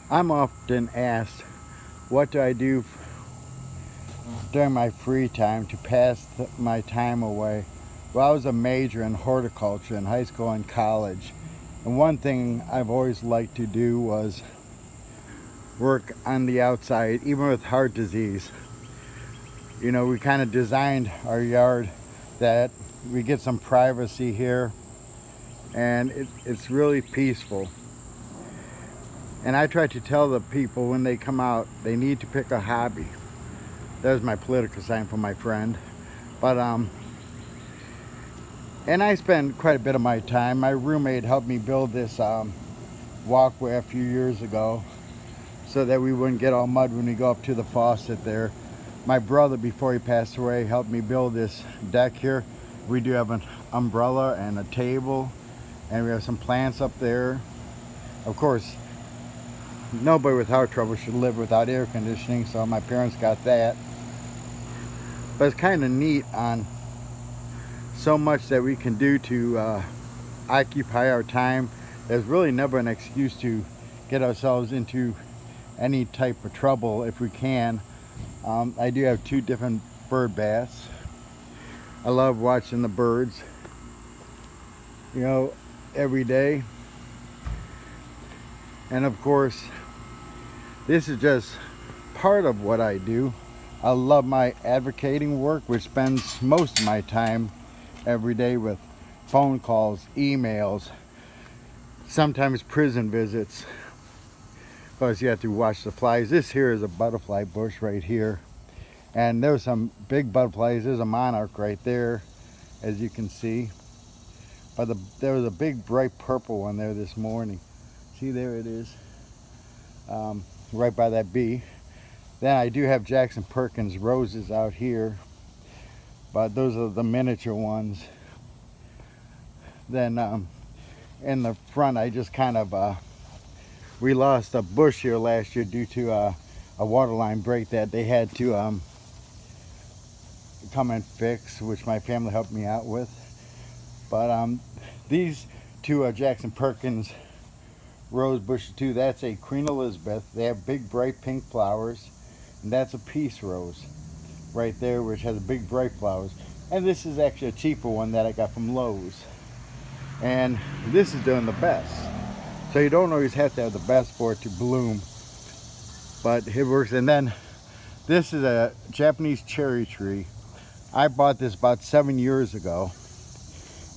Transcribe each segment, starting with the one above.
I'm often asked, what do I do during my free time to pass my time away? Well, I was a major in horticulture in high school and college. And one thing I've always liked to do was work on the outside, even with heart disease. You know, we kind of designed our yard that we get some privacy here, and it's really peaceful. And I try to tell the people when they come out, they need to pick a hobby. There's my political sign for my friend. But and I spend quite a bit of my time. My roommate helped me build this walkway a few years ago so that we wouldn't get all mud when we go up to the faucet there. My brother, before he passed away, helped me build this deck here. We do have an umbrella and a table, and we have some plants up there. Of course, nobody with heart trouble should live without air conditioning, so my parents got that. But it's kind of neat on so much that we can do to occupy our time. There's really never an excuse to get ourselves into any type of trouble if we can. I do have 2 different bird baths. I love watching the birds, you know, every day. And of course, this is just part of what I do. I love my advocating work, which spends most of my time every day with phone calls, emails, sometimes prison visits. Of course, you have to watch the flies. This here is a butterfly bush right here. And there's some big butterflies. There's a monarch right there, as you can see. But there was a big bright purple one there this morning. See, there it is, right by that bee. Then I do have Jackson Perkins roses out here, but those are the miniature ones. Then in the front, I just kind of, we lost a bush here last year due to a water line break that they had to come and fix, which my family helped me out with. But these 2 Jackson Perkins rose bushes too. That's a Queen Elizabeth. They have big bright pink flowers, and that's a peace rose right there, which has big bright flowers. And this is actually a cheaper one that I got from Lowe's, and this is doing the best. So you don't always have to have the best for it to bloom, but it works. And then this is a Japanese cherry tree. I bought this about 7 years ago,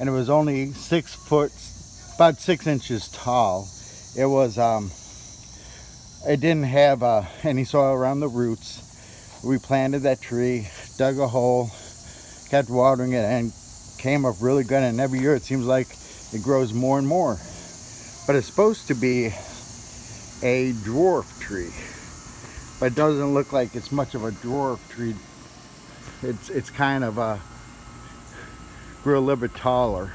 and it was only 6 foot, about 6 inches tall. It was, it didn't have any soil around the roots. We planted that tree, dug a hole, kept watering it, and came up really good. And every year it seems like it grows more and more. But it's supposed to be a dwarf tree, but it doesn't look like it's much of a dwarf tree. It's kind of grew a little bit taller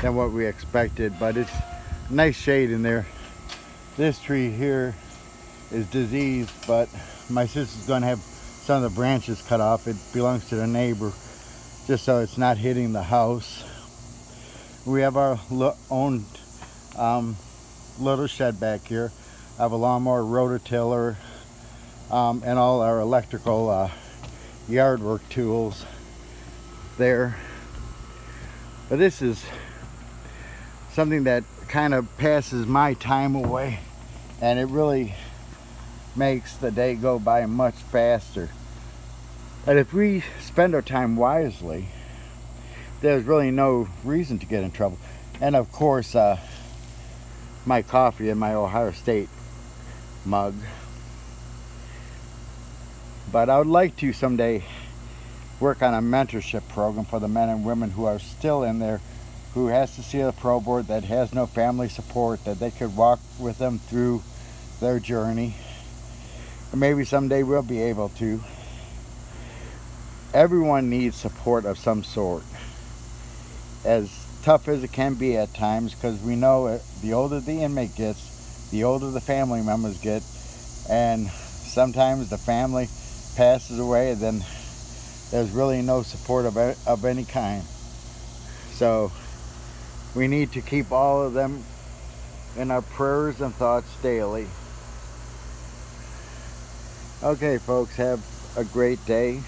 than what we expected, but it's nice shade in there. This tree here is diseased, but my sister's going to have some of the branches cut off. It belongs to the neighbor, just so it's not hitting the house. We have our own little shed back here. I have a lawnmower, rototiller, and all our electrical yard work tools there. But this is something that kind of passes my time away, and it really makes the day go by much faster. And if we spend our time wisely, there's really no reason to get in trouble. And of course, my coffee in my Ohio State mug. But I would like to someday work on a mentorship program for the men and women who are still in there, who has to see a pro board, that has no family support, that they could walk with them through their journey. And maybe someday we'll be able to. Everyone needs support of some sort, as tough as it can be at times, because we know the older the inmate gets, the older the family members get, and sometimes the family passes away, and then there's really no support of any kind. So we need to keep all of them in our prayers and thoughts daily. Okay, folks, have a great day.